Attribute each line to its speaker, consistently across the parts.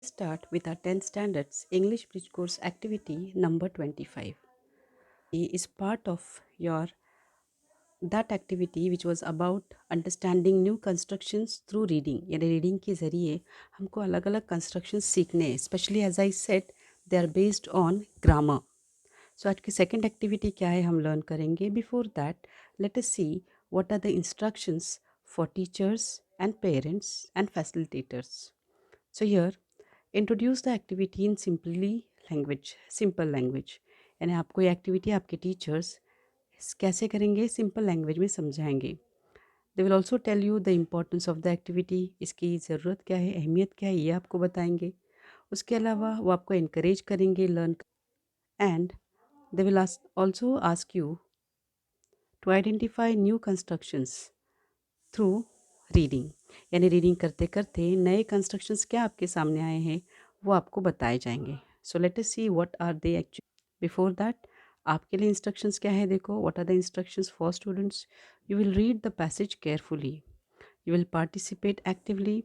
Speaker 1: Start with our 10th standards English Bridge Course activity number 25. It is part of your that activity which was about understanding new constructions through reading. यानी reading के ज़रिए हमको अलग अलग constructions सीखने हैं. Specially as I said they are based on grammar. So आज की सेकेंड एक्टिविटी क्या है हम लर्न करेंगे. Before that let us see what are the instructions for teachers and parents and facilitators. So here introduce the activity in simple language. यानी आपको ये activity आपके टीचर्स कैसे करेंगे, सिंपल लैंग्वेज में समझाएंगे. They will also tell you the importance of the activity. इसकी ज़रूरत क्या है, अहमियत क्या है, ये आपको बताएंगे. उसके अलावा वो आपको इनक्रेज करेंगे learn. And they will also ask you to identify new constructions through reading. यानी रीडिंग करते करते नए कंस्ट्रक्शंस क्या आपके सामने आए हैं वो आपको बताए जाएंगे. So let us see what are they actually. Before that आपके लिए इंस्ट्रक्शंस क्या है देखो. What are the instructions for students. You will read the passage carefully, you will participate actively,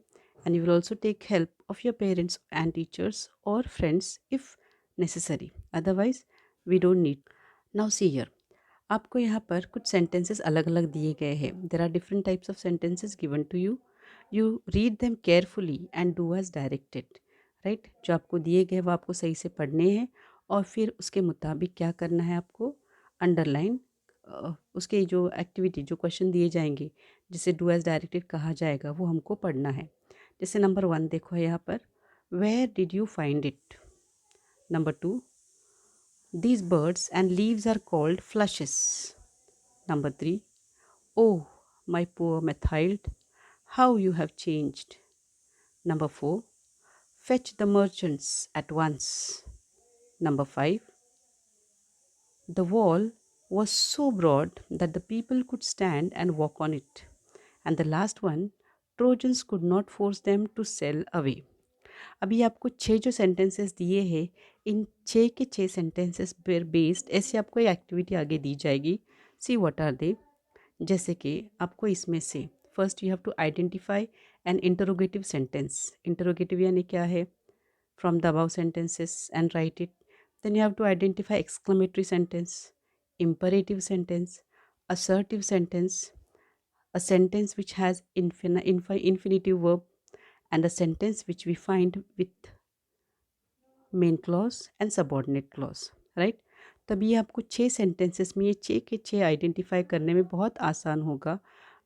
Speaker 1: and you will also take help of your parents and teachers or friends if necessary. Otherwise we don't need. Now see here, आपको यहाँ पर कुछ sentences अलग अलग दिए गए हैं. There are different types of sentences given to you. You read them carefully and do as directed. Right, जो आपको दिए गए वो आपको सही से पढ़ने हैं और फिर उसके मुताबिक क्या करना है आपको. अंडरलाइन उसके जो एक्टिविटी जो क्वेश्चन दिए जाएंगे जिसे डू एज डायरेक्टेड कहा जाएगा वो हमको पढ़ना है. जैसे नंबर 1 देखो है यहाँ पर, where did you find it. Number 2, these birds and leaves are called flushes. Number 3, oh, my poor Mathilde, how you have changed. Number 4, fetch the merchants at once. Number 5, the wall was so broad that the people could stand and walk on it. And the last one, Trojans could not force them to sail away. अभी आपको 6 जो sentences दिए हैं, इन 6 के 6 sentences पर based ऐसे आपको एक एक्टिविटी आगे दी जाएगी. See what are they. जैसे कि आपको इसमें से first you have to identify an interrogative sentence. Interrogative यानी क्या है, from the above sentences and write it. Then you have to identify exclamatory sentence, imperative sentence, assertive sentence, a sentence which has infinitive verb, and a sentence which we find with main clause and subordinate clause. Right, तभी आपको 6 sentences में ये 6 के 6 identify करने में बहुत आसान होगा.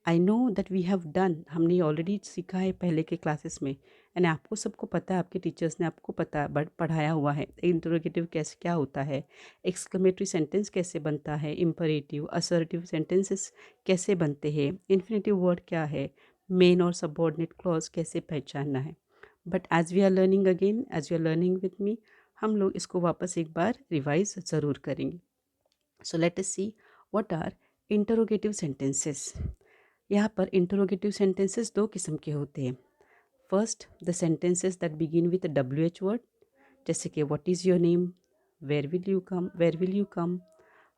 Speaker 1: I know that we have done, हमने ये ऑलरेडी सीखा है पहले के क्लासेस में. यानी आपको सबको पता है, आपके टीचर्स ने आपको पता बट पढ़ाया हुआ है इंटरोगेटिव कैसे क्या होता है, एक्सक्लेमेटरी सेंटेंस कैसे बनता है, इम्परेटिव असर्टिव सेंटेंसेस कैसे बनते हैं, इन्फिनेटिव वर्ड क्या है, मेन और सबॉर्डिनेट क्लॉज कैसे पहचानना है. But as we are learning again, as you are learning with me, हम लोग इसको वापस एक बार रिवाइज ज़रूर करेंगे. So let us see what are interrogative sentences. यहाँ पर इंटरोगेटिव सेंटेंसेस 2 किस्म के होते हैं. First, the sentences that begin with WH word. जैसे कि what is your name, where will you come,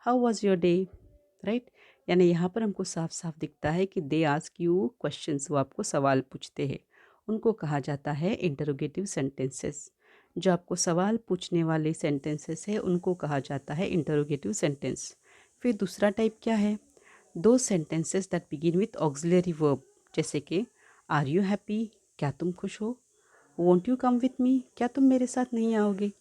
Speaker 1: how was your day. Right, यानी यहाँ पर हमको साफ साफ दिखता है कि दे आस्क यू क्वेश्चंस, वो आपको सवाल पूछते हैं. उनको कहा जाता है इंटरोगेटिव सेंटेंसेस. जो आपको सवाल पूछने वाले सेंटेंसेस है उनको कहा जाता है इंटरोगेटिव सेंटेंस. फिर दूसरा टाइप क्या है, दो sentences that begin with auxiliary verb. जैसे कि आर यू हैप्पी, क्या तुम खुश हो, won't you come with me, क्या तुम मेरे साथ नहीं आओगे.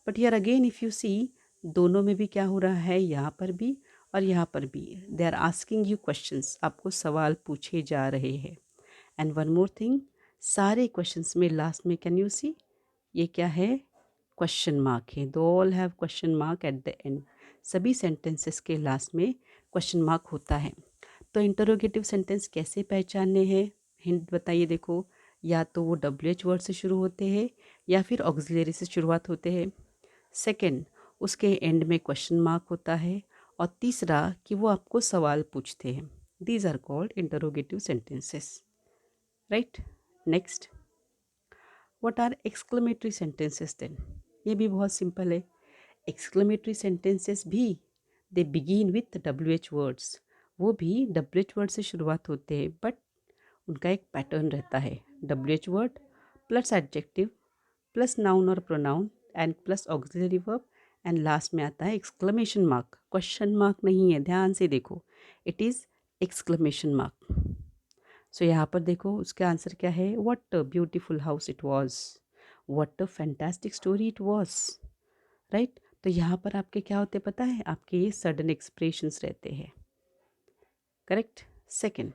Speaker 1: But here again if you see, दोनों में भी क्या हो रहा है, यहाँ पर भी और यहाँ पर भी they are asking you questions, आपको सवाल पूछे जा रहे हैं. एंड वन मोर थिंग, सारे क्वेश्चंस में लास्ट में कैन यू सी ये क्या है, क्वेश्चन मार्क है. Though all have question mark at the end. सभी सेंटेंसेस के लास्ट में क्वेश्चन मार्क होता है. तो इंटरोगेटिव सेंटेंस कैसे पहचानने हैं, हिंट बताइए. देखो, या तो वो WH वर्ड से शुरू होते हैं या फिर ऑक्सिलरी से शुरुआत होते हैं. सेकंड, उसके एंड में क्वेश्चन मार्क होता है. और तीसरा कि वो आपको सवाल पूछते हैं. These are called interrogative sentences. Right, next, what are exclamatory sentences then. ये भी बहुत सिंपल है. एक्सक्लेमेटरी सेंटेंसेस भी they begin with WH words. वो भी WH वर्ड से शुरुआत होते हैं, बट उनका एक पैटर्न रहता है. WH word plus adjective plus noun और pronoun and plus auxiliary verb and last में आता है एक्सक्लेमेशन मार्क। क्वेश्चन मार्क नहीं है, ध्यान से देखो, इट इज़ एक्सक्लेमेशन मार्क। सो यहाँ पर देखो उसका आंसर क्या है, what a beautiful house it was, what a fantastic story it was, right. तो यहाँ पर आपके क्या होते पता है, आपके ये सडन एक्सप्रेशंस रहते हैं, करेक्ट। सेकंड,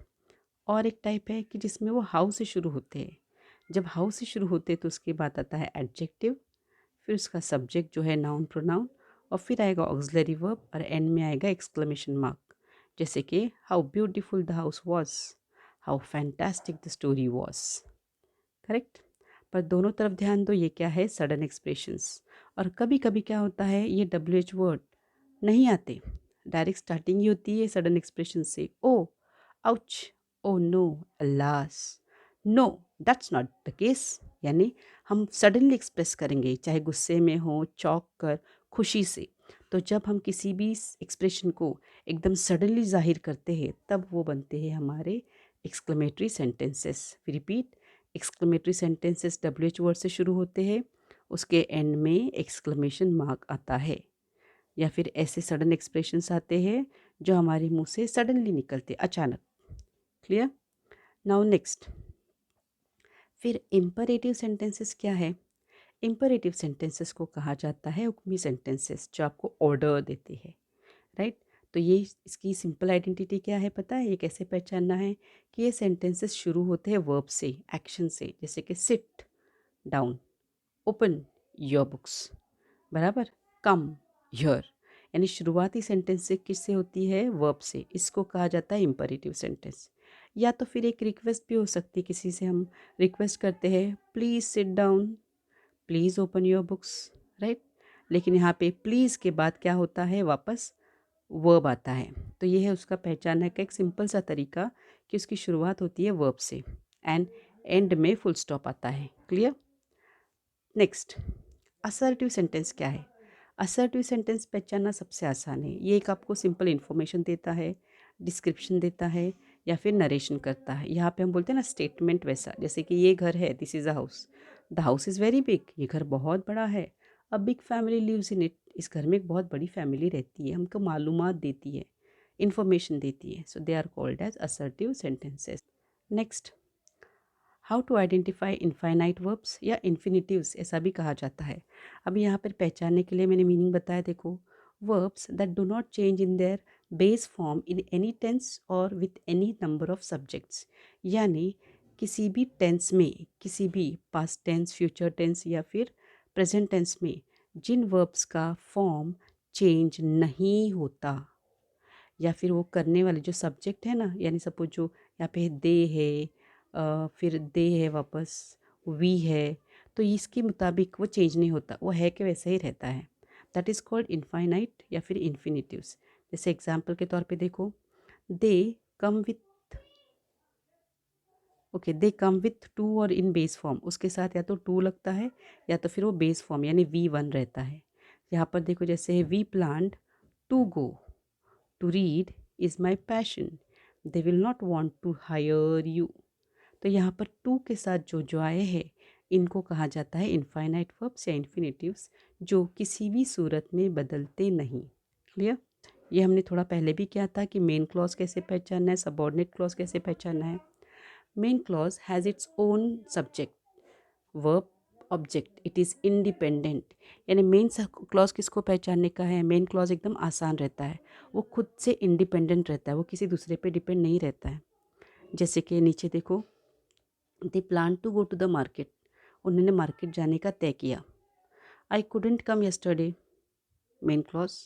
Speaker 1: और एक टाइप है कि जिसमें वो हाउ से शुरू होते हैं। जब हाउ से शुरू होते हैं तो उसके बाद आता है एडजेक्टिव, फिर उसका सब्जेक्ट जो है नाउन प्रोनाउन, और फिर आएगा ऑक्सिलरी वर्ब और एंड में आएगा एक्सक्लेमेशन मार्क। जैसे कि how beautiful the house was, how fantastic the story was, correct. पर दोनों तरफ ध्यान दो, ये क्या है, सडन एक्सप्रेशंस। और कभी कभी क्या होता है, ये WH वर्ड नहीं आते, डायरेक्ट स्टार्टिंग ही होती है सडन एक्सप्रेशन से, oh, ouch, oh no, alas, no, that's not the case. यानी हम सडनली एक्सप्रेस करेंगे, चाहे गुस्से में हो, चौंक कर, खुशी से। तो जब हम किसी भी एक्सप्रेशन को एकदम सडनली जाहिर करते हैं तब वो बनते हैं हमारे exclamatory sentences. Repeat, exclamatory sentences WH word से शुरू होते हैं, उसके एंड में एक्सक्लेमेशन मार्क आता है, या फिर ऐसे सडन एक्सप्रेशंस आते हैं जो हमारे मुंह से सडनली निकलते अचानक। क्लियर। नाउ नेक्स्ट, फिर इम्परेटिव सेंटेंसेस क्या है। इम्परेटिव सेंटेंसेस को कहा जाता है हुक्मी सेंटेंसेस, जो आपको ऑर्डर देते हैं, राइट। तो ये इसकी सिंपल आइडेंटिटी क्या है पता है, ये कैसे पहचानना है कि ये सेंटेंसेस शुरू होते हैं वर्ब से, एक्शन से, जैसे कि sit down, open your books, बराबर, कम हियर। यानी शुरुआती सेंटेंस से किससे होती है, वर्ब से। इसको कहा जाता है इम्परेटिव सेंटेंस। या तो फिर एक रिक्वेस्ट भी हो सकती है, किसी से हम रिक्वेस्ट करते हैं, please sit down, please open your books, right. लेकिन यहाँ पे प्लीज़ के बाद क्या होता है, वापस वर्ब आता है। तो ये है उसका पहचानने का एक सिंपल सा तरीका कि उसकी शुरुआत होती है वर्ब से एंड एंड में फुल स्टॉप आता है। क्लियर। नेक्स्ट, असर्टिव सेंटेंस क्या है। असर्टिव सेंटेंस पहचानना सबसे आसान है। ये एक आपको सिंपल इन्फॉर्मेशन देता है, डिस्क्रिप्शन देता है, या फिर नरेशन करता है। यहाँ पे हम बोलते हैं ना स्टेटमेंट वैसा, जैसे कि ये घर है, this is a house, the house is very big, ये घर बहुत बड़ा है, a big family lives in it, इस घर में एक बहुत बड़ी फैमिली रहती है, हमको मालूमात देती है, इन्फॉर्मेशन देती है। So they are called as assertive sentences. Next, how to identify infinite verbs या इन्फिनिटिव्स, ऐसा भी कहा जाता है। अब यहाँ पर पहचानने के लिए मैंने मीनिंग बताया, देखो, verbs that do not change in their base form in any tense और with any number of subjects. यानी किसी भी टेंस में, किसी भी पास्ट टेंस, फ्यूचर टेंस या फिर प्रेजेंट टेंस में जिन वर्ब्स का फॉर्म चेंज नहीं होता, या फिर वो करने वाले जो सब्जेक्ट है ना, यानी सपोज जो यहाँ पे दे है, फिर दे है, वापस वी है, तो इसके मुताबिक वो चेंज नहीं होता, वो है कि वैसा ही रहता है। दैट इज़ कॉल्ड इनफाइनाइट या फिर इन्फिनिटिव्स। जैसे एग्जाम्पल के तौर पे देखो, they come with, okay, they come with to और इन बेस फॉर्म, उसके साथ या तो टू लगता है या तो फिर वो बेस फॉर्म यानी V1 रहता है। यहाँ पर देखो, जैसे है we planned to go, to read is my passion, they will not want to hire you. तो यहाँ पर टू के साथ जो आए हैं, इनको कहा जाता है इनफाइनाइट वर्ब्स या इन्फिनिटिव्स, जो किसी भी सूरत में बदलते नहीं। क्लियर। ये हमने थोड़ा पहले भी किया था कि मेन क्लॉज कैसे पहचानना है, सबऑर्डिनेट क्लॉज कैसे पहचानना है। Main clause has its own subject, verb, object, it is independent. यानी मेन क्लॉज किसको पहचानने का है, मेन क्लॉज एकदम आसान रहता है, वो खुद से इंडिपेंडेंट रहता है, वो किसी दूसरे पे डिपेंड नहीं रहता है। जैसे कि नीचे देखो, they plan to go to the market, उन्होंने मार्केट जाने का तय किया। I couldn't come yesterday, main clause,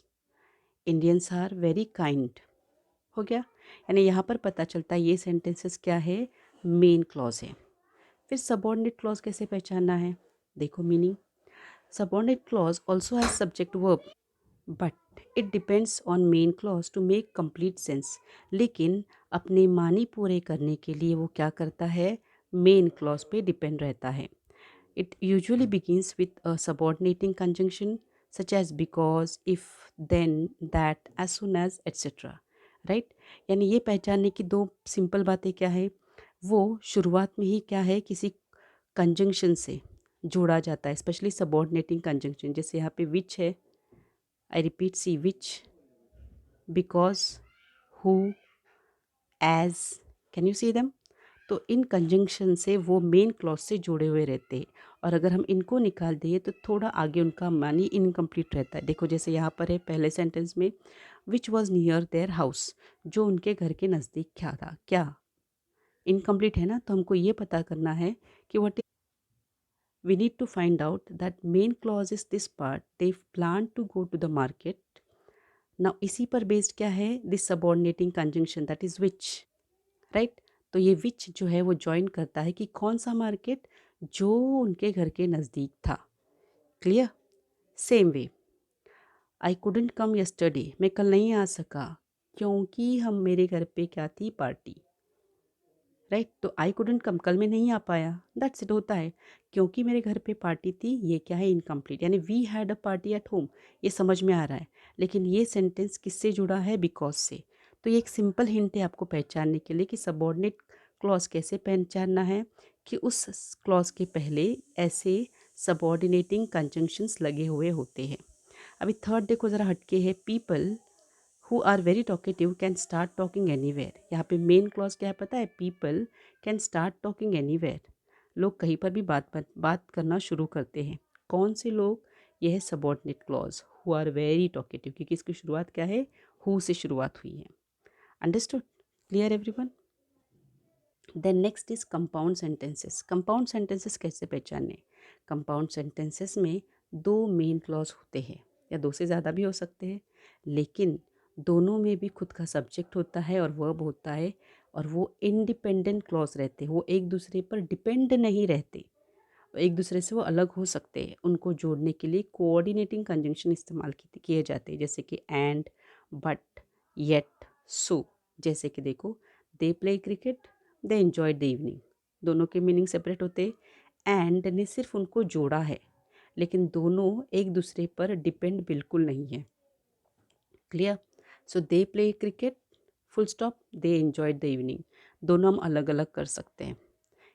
Speaker 1: Indians are very kind, हो गया। यानी यहाँ पर पता चलता है ये सेंटेंसेस क्या है, मेन क्लॉज है। फिर सबऑर्डिनेट क्लॉज कैसे पहचानना है, देखो meaning, subordinate clause also has subject verb but it depends on main clause to make complete sense. लेकिन अपने मानी पूरे करने के लिए वो क्या करता है, मेन क्लॉज पे डिपेंड रहता है। It usually begins with a subordinating conjunction such as because, if, then, that, as soon as, etcetera, right. यानी ये पहचानने की दो सिंपल बातें क्या है, वो शुरुआत में ही क्या है, किसी कंजंक्शन से, जोड़ा जाता है, स्पेशली सबॉर्डिनेटिंग कंजंक्शन। जैसे यहाँ पे विच है, I repeat, see which, because, who, as, can you see them? तो इन कंजंक्शन से वो मेन क्लॉज से जुड़े हुए रहते हैं, और अगर हम इनको निकाल दें तो थोड़ा आगे उनका मानी इनकम्प्लीट रहता है। देखो जैसे यहाँ पर है पहले सेंटेंस में, which was near their house, जो उनके घर के नज़दीक क्या था, क्या इनकम्प्लीट है ना, तो हमको ये पता करना है कि what is, we need to find out that main clause is this part, they plan to go to the market. Now इसी पर बेस्ड क्या है, this subordinating conjunction that is which, right. तो ये विच जो है वो ज्वाइन करता है कि कौन सा मार्केट, जो उनके घर के नज़दीक था। Clear? Same way, I couldn't come yesterday, मैं कल नहीं आ सका क्योंकि हम मेरे घर पे क्या थी, पार्टी, राइट। तो आई कुडंट कम, कल मैं नहीं आ पाया, दैट्स इट होता है, क्योंकि मेरे घर पे पार्टी थी, ये क्या है, इनकम्प्लीट, यानी we had a party at home, ये समझ में आ रहा है। लेकिन ये सेंटेंस किससे जुड़ा है, बिकॉज से। तो ये एक सिंपल हिंट है आपको पहचानने के लिए कि सबॉर्डिनेट क्लॉज कैसे पहचानना है, कि उस क्लॉज के पहले ऐसे सबॉर्डिनेटिंग कंजंक्शंस लगे हुए होते हैं। अभी थर्ड देखो ज़रा हटके है, people who are very talkative can start talking anywhere. यहाँ पे मेन क्लॉज क्या है पता है, people can start talking anywhere, लोग कहीं पर भी बात करना शुरू करते हैं। कौन से लोग, यह है subordinate clause, who are very talkative, क्योंकि इसकी शुरुआत क्या है, हु से शुरुआत हुई है। Understood? Clear everyone? Then next is compound sentences. Compound sentences कैसे पहचाने? कंपाउंड सेंटेंसेस में दो मेन क्लॉज होते हैं, या दो से ज़्यादा भी हो सकते हैं, लेकिन दोनों में भी खुद का सब्जेक्ट होता है और वर्ब होता है, और वो इंडिपेंडेंट क्लॉज रहते हैं, वो एक दूसरे पर डिपेंड नहीं रहते, एक दूसरे से वो अलग हो सकते हैं। उनको जोड़ने के लिए कोऑर्डिनेटिंग कंजंक्शन इस्तेमाल किए जाते हैं, जैसे कि एंड, बट, येट, सो। जैसे कि देखो, they play cricket, they enjoy the evening, दोनों के मीनिंग सेपरेट होते हैं। एंड ने सिर्फ उनको जोड़ा है, लेकिन दोनों एक दूसरे पर डिपेंड बिल्कुल नहीं है। Clear? So they play cricket, full stop, they enjoy the evening, दोनों हम अलग अलग कर सकते हैं।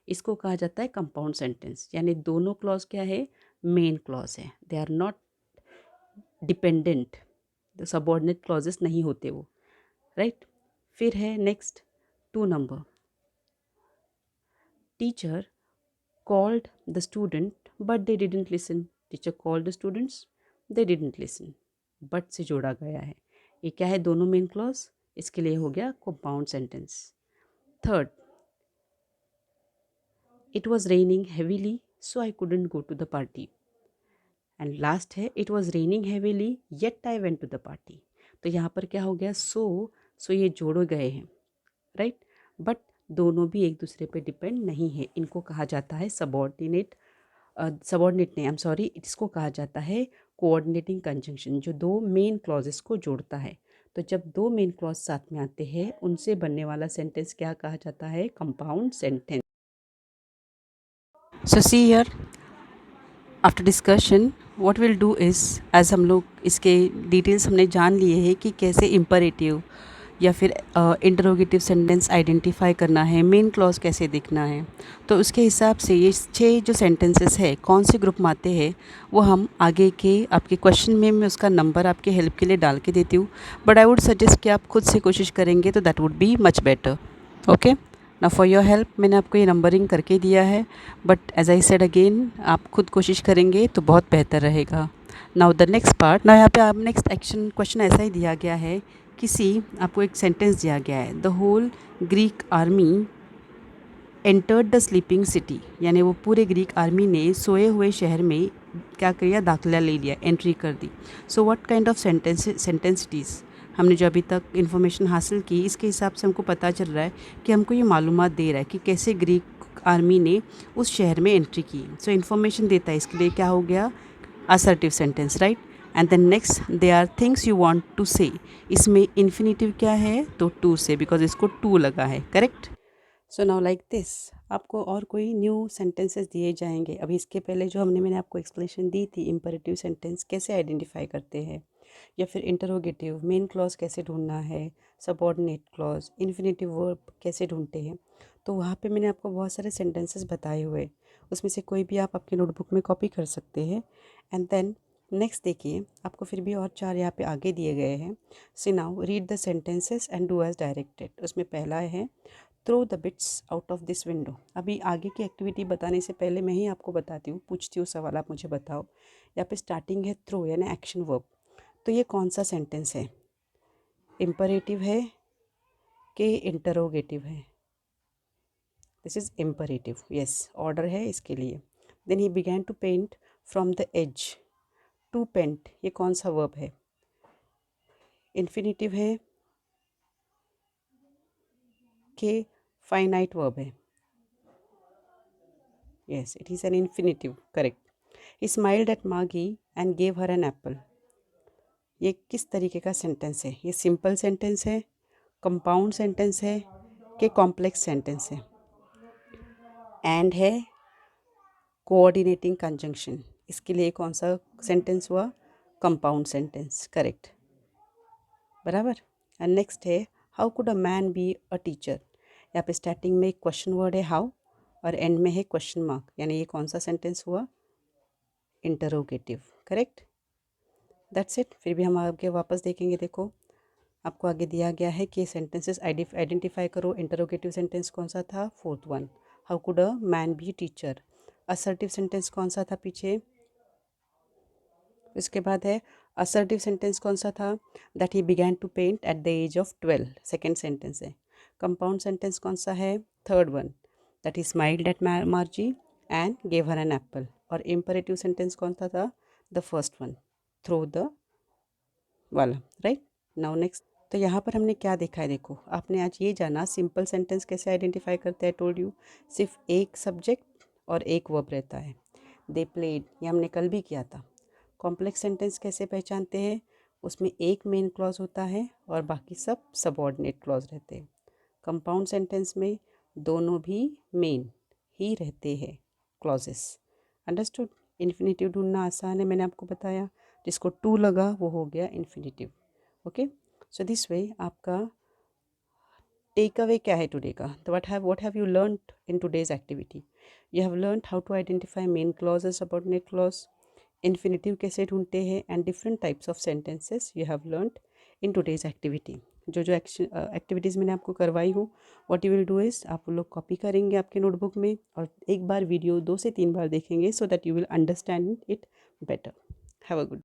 Speaker 1: इसको कहा जाता है कंपाउंड सेंटेंस, यानी दोनों क्लॉज क्या है, मेन क्लॉज है, they are not dependent, subordinate clauses नहीं होते वो, राइट। फिर है next 2 number, teacher called the student but they didn't listen, teacher called the students, they didn't listen, but से जोड़ा गया है, ये क्या है, दोनों मेन क्लॉज, इसके लिए हो गया compound sentence. Third, it was raining heavily so I couldn't go to the party, and last है, it was raining heavily yet I went to the party. तो यहाँ पर क्या हो गया, सो ये जोड़े गए हैं, राइट, बट दोनों भी एक दूसरे पे डिपेंड नहीं है। इनको कहा जाता है सबॉर्डिनेट, सबॉर्डिनेट नहीं, आई एम सॉरी, इसको कहा जाता है कोऑर्डिनेटिंग कंजंक्शन, जो दो मेन क्लॉजेस को जोड़ता है। तो जब दो मेन क्लॉज साथ में आते हैं, उनसे बनने वाला सेंटेंस क्या कहा जाता है, compound sentence. So see here, after discussion what will do is, as हम लोग इसके डिटेल्स हमने जान लिए हैं कि कैसे इम्परेटिव या फिर इंटरोगेटिव सेंटेंस आइडेंटिफाई करना है, मेन क्लॉज कैसे दिखना है, तो उसके हिसाब से ये 6 जो सेंटेंसेस है कौन से ग्रुप में आते हैं, वो हम आगे के आपके क्वेश्चन में मैं उसका नंबर आपके हेल्प के लिए डाल के देती हूँ। बट आई वुड सजेस्ट कि आप खुद से कोशिश करेंगे तो that would be much better. Okay, ना फॉर योर हेल्प मैंने आपको ये नंबरिंग करके दिया है, but as I said again, आप खुद कोशिश करेंगे तो बहुत बेहतर रहेगा। नाउ द नेक्स्ट पार्ट, ना यहाँ पे आप नेक्स्ट एक्शन क्वेश्चन ऐसा ही दिया गया है, किसी आपको एक सेंटेंस दिया गया है, the whole Greek army entered the sleeping city, यानी वो पूरे ग्रीक आर्मी ने सोए हुए शहर में क्या किया, दाखिला ले लिया, एंट्री कर दी। So what kind of sentence it is, हमने जो अभी तक इन्फॉर्मेशन हासिल की इसके हिसाब से हमको पता चल रहा है कि हमको ये मालूमात दे रहा है कि कैसे ग्रीक आर्मी ने उस शहर में एंट्री की। सो इन्फॉर्मेशन देता है, इसके लिए क्या हो गया, assertive sentence, right. And then next, they are things you want to say, इसमें इन्फिनेटिव क्या है, तो टू से, बिकॉज इसको टू लगा है, correct. So now like this, आपको और कोई न्यू सेंटेंसेस दिए जाएंगे। अभी इसके पहले जो मैंने आपको एक्सप्लेनेशन दी थी, इम्परेटिव सेंटेंस कैसे आइडेंटिफाई करते हैं, या फिर इंटरोगेटिव मेन क्लॉज कैसे ढूंढना है, सबॉर्डिनेट क्लॉज, इन्फिनेटिव वर्ब कैसे ढूंढते हैं, तो वहाँ पे मैंने आपको बहुत सारे सेंटेंसेस बताए हुए, उसमें से कोई भी आप आपके नोटबुक में कॉपी कर सकते हैं। एंड देन नेक्स्ट देखिए, आपको फिर भी और 4 यहाँ पे आगे दिए गए हैं। See now read the sentences and do as directed. उसमें पहला है throw the bits out of this window. अभी आगे की एक्टिविटी बताने से पहले मैं ही आपको बताती हूँ, पूछती हूँ सवाल, आप मुझे बताओ। यहाँ पे स्टार्टिंग है थ्रो यानी एक्शन वर्ब। तो ये कौन सा सेंटेंस है? इम्परेटिव है कि इंटरोगेटिव है? This is imperative, yes, order है इसके लिए। Then he began to paint from the edge. To paint ये कौन सा वर्ब है? इन्फिनिटिव है कि फाइनाइट वर्ब है? Yes, it is an infinitive, correct. He smiled at Maggie and gave her an apple. ये किस तरीके का सेंटेंस है? ये सिंपल सेंटेंस है, कंपाउंड सेंटेंस है कि कॉम्प्लेक्स सेंटेंस है? एंड है कोऑर्डिनेटिंग कंजंक्शन, इसके लिए कौन सा सेंटेंस हुआ? कंपाउंड सेंटेंस, करेक्ट, बराबर। एंड नेक्स्ट है how could a man be a teacher. यहाँ पे स्टार्टिंग में एक क्वेश्चन वर्ड है हाउ और एंड में है क्वेश्चन मार्क, यानी ये कौन सा सेंटेंस हुआ? Interrogative, correct. That's it. फिर भी हम आगे वापस देखेंगे। देखो, आपको आगे दिया गया है कि सेंटेंसेस आइडेंटिफाई करो। इंटरोगेटिव सेंटेंस कौन सा था? Fourth one, how could a man B teacher. Assertive sentence कौन सा था पीछे? इसके बाद है असर्टिव सेंटेंस कौन सा था? That he began to paint at the age of 12, second sentence है। कंपाउंड सेंटेंस कौन सा है? Third one, that he smiled at Margie and gave her an apple. और इम्परेटिव सेंटेंस कौन सा था? The first one, throw the वाला, right. Now next, तो यहाँ पर हमने क्या देखा है? देखो, आपने आज ये जाना सिंपल सेंटेंस कैसे आइडेंटिफाई करते हैं। टोल्ड यू, सिर्फ एक सब्जेक्ट और एक वर्ब रहता है। दे प्लेड, ये हमने कल भी किया था। कॉम्प्लेक्स सेंटेंस कैसे पहचानते हैं? उसमें एक मेन क्लॉज होता है और बाकी सब सबऑर्डिनेट क्लॉज रहते हैं। कंपाउंड सेंटेंस में दोनों भी मेन ही रहते हैं क्लॉजेस। अंडरस्टूड। इन्फिनेटिव ढूंढना आसान है, मैंने आपको बताया। जिसको टू लगा वो हो गया infinitive. Okay, so this way आपका टेक अवे क्या है टुडे का? तो what have you learned in today's activity? You have learned how to identify main clauses, subordinate clause, infinitive कैसे ढूंढते हैं, and different types of sentences you have learned in today's activity. जो जो activities मैंने आपको करवाई हूँ, what you will do is, आप लोग कॉपी करेंगे आपके नोटबुक में और एक बार वीडियो 2 से 3 बार देखेंगे, so that you will understand it better. Have a good